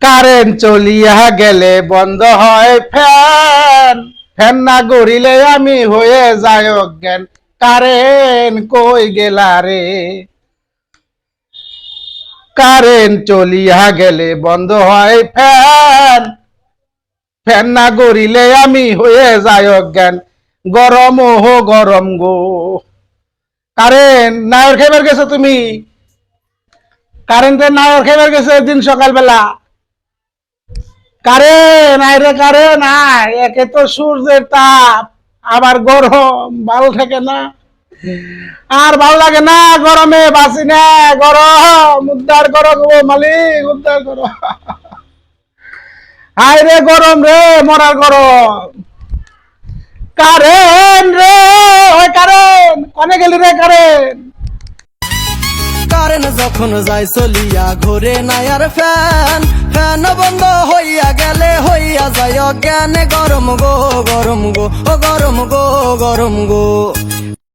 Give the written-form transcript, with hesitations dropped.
Current চলিয়া গেলে বন্ধ হয় ফ্যান, ফ্যান না গড়িলে আমি হয়ে যাই অজ্ঞান। কারেন্ট কই গেলা রে? কারেন্ট চলিয়া গেলে বন্ধ হয় ফ্যান, ফ্যান না গড়িলে আমি হয়ে যাই অজ্ঞান। গরম ওহো গরম গো। কারেন্ট নায়র খেবার গেছো তুমি? কারেন্টের নায়র খেবার গেছে দিন সকালবেলা। কারেন্ট নাই রে, কারেন্ট নাই। একে তো সূর্যের তাপ, আবার গরম, ভালো থাকে না। আর ভালো লাগে না গরমে, বাঁচি না। গরম উদ্ধার করো গো মালিক, উদ্ধার করো। হাই রে গরম রে, মরার গরম। কারেন্ট রে, ওই কারেন্ট কনে গেলি রে কারেন্ট? কারেন্ট যখন যায় চলিয়া ঘুরে নাই আর ফ্যান, ফ্যান বন্ধ হইয়া গেলে হইয়া যায় অজ্ঞান। গরম গো গরম গো, ও গরম গো গরম গো।